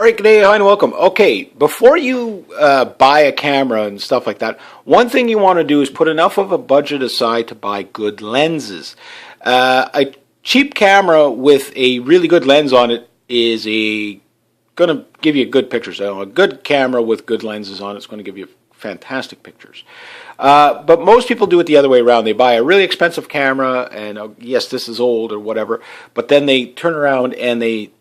All right, good day, hi, and welcome. Okay, before you buy a camera and stuff like that, one thing you want to do is put enough of a budget aside to buy good lenses. A cheap camera with a really good lens on it is going to give you good pictures. A good camera with good lenses on it is going to give you fantastic pictures. But most people do it the other way around. They buy a really expensive camera, and yes, this is old or whatever, but then they turn around and they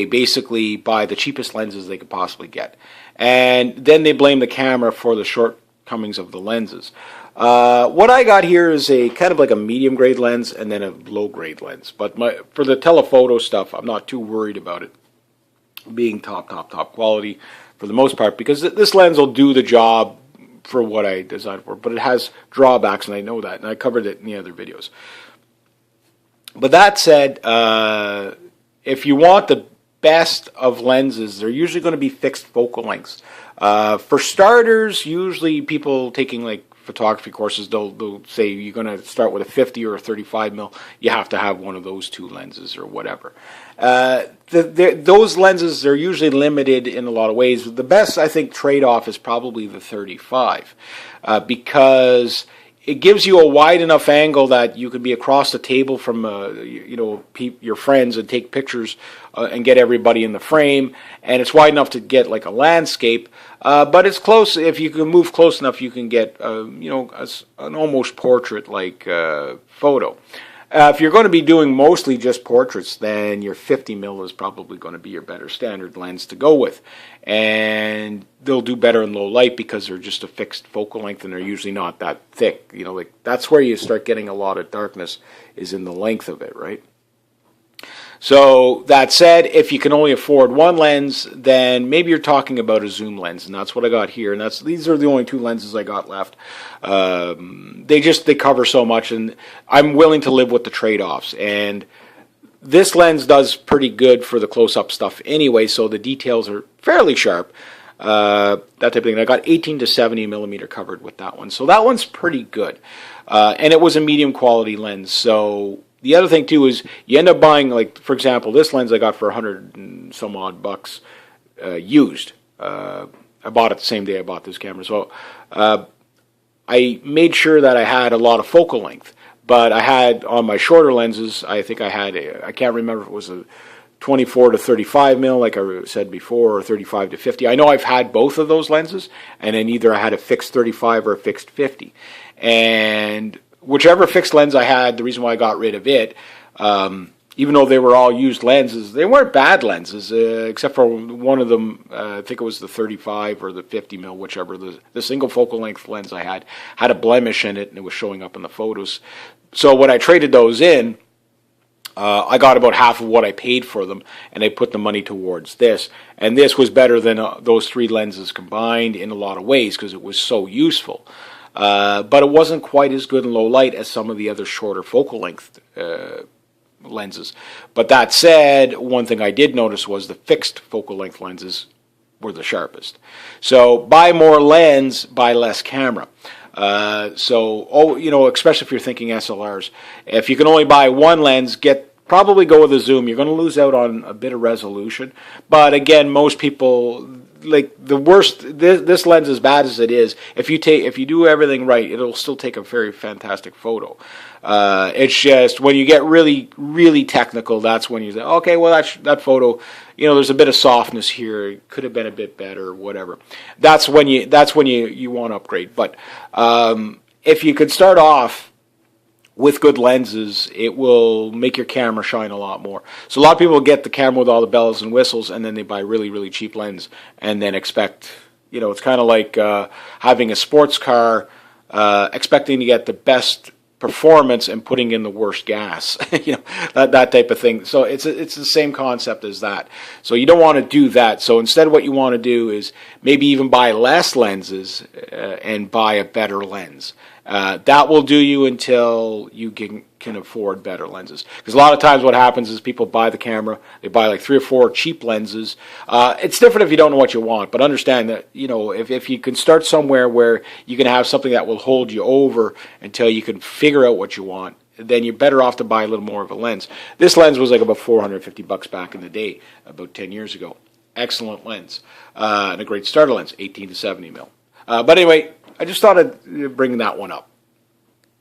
basically buy the cheapest lenses they could possibly get. And then they blame the camera for the shortcomings of the lenses. What I got here is a kind of like a medium grade lens and then a low grade lens. But for the telephoto stuff, I'm not too worried about it being top quality for the most part, because this lens will do the job for what I designed for. But it has drawbacks, and I know that, and I covered it in the other videos. But that said, if you want the best of lenses, they're usually going to be fixed focal lengths. For starters, usually people taking like photography courses, they'll say you're going to start with a 50 or a 35 mil. You have to have one of those two lenses or whatever. Those lenses, they're usually limited in a lot of ways. The best, I think, trade-off is probably the 35 because it gives you a wide enough angle that you can be across the table from your friends and take pictures and get everybody in the frame, and it's wide enough to get like a landscape, but it's close. If you can move close enough, you can get an almost portrait like photo. If you're going to be doing mostly just portraits, then your 50 mil is probably going to be your better standard lens to go with. And they'll do better in low light because they're just a fixed focal length and they're usually not that thick. That's where you start getting a lot of darkness, is in the length of it, right? So that said, if you can only afford one lens, then maybe you're talking about a zoom lens, and that's what I got here. And these are the only two lenses I got left. They cover so much, and I'm willing to live with the trade-offs. And this lens does pretty good for the close-up stuff anyway, so the details are fairly sharp. That type of thing. I got 18 to 70 millimeter covered with that one, so that one's pretty good. And it was a medium quality lens, so. The other thing too is you end up buying, like, for example, this lens I got for 100 and some odd bucks used. I bought it the same day I bought this camera. So I made sure that I had a lot of focal length. But I had on my shorter lenses, I think I had, I can't remember if it was a 24 to 35 mil, like I said before, or 35 to 50. I know I've had both of those lenses, and then either I had a fixed 35 or a fixed 50. And whichever fixed lens I had, the reason why I got rid of it, even though they were all used lenses, they weren't bad lenses, except for one of them, I think it was the 35 or the 50 mil, whichever, the single focal length lens I had a blemish in it, and it was showing up in the photos. So when I traded those in, I got about half of what I paid for them, and I put the money towards this. And this was better than those three lenses combined in a lot of ways, because it was so useful. But it wasn't quite as good in low light as some of the other shorter focal length lenses. But that said, one thing I did notice was the fixed focal length lenses were the sharpest. So buy more lens, buy less camera. Especially if you're thinking SLRs, if you can only buy one lens, probably go with a zoom. You're going to lose out on a bit of resolution. But again, most people, like, the worst, this lens, as bad as it is, if you do everything right, it'll still take a very fantastic photo. It's just when you get really, really technical, that's when you say, okay, well, that photo, there's a bit of softness here. It could have been a bit better, or whatever. That's when you want to upgrade. But if you could start off with good lenses, it will make your camera shine a lot more. So a lot of people get the camera with all the bells and whistles, and then they buy really, really cheap lens, and then expect, it's kind of like having a sports car, expecting to get the best performance and putting in the worst gas, that type of thing. So it's the same concept as that. So you don't want to do that. So instead, what you want to do is maybe even buy less lenses and buy a better lens. That will do you until you can afford better lenses. Because a lot of times what happens is people buy the camera, they buy like 3 or 4 cheap lenses. It's different if you don't know what you want, but understand that, if you can start somewhere where you can have something that will hold you over until you can figure out what you want, then you're better off to buy a little more of a lens. This lens was like about $450 back in the day, about 10 years ago. excellent lens and a great starter lens, 18 to 70 mil. But anyway, I just thought I'd bring that one up.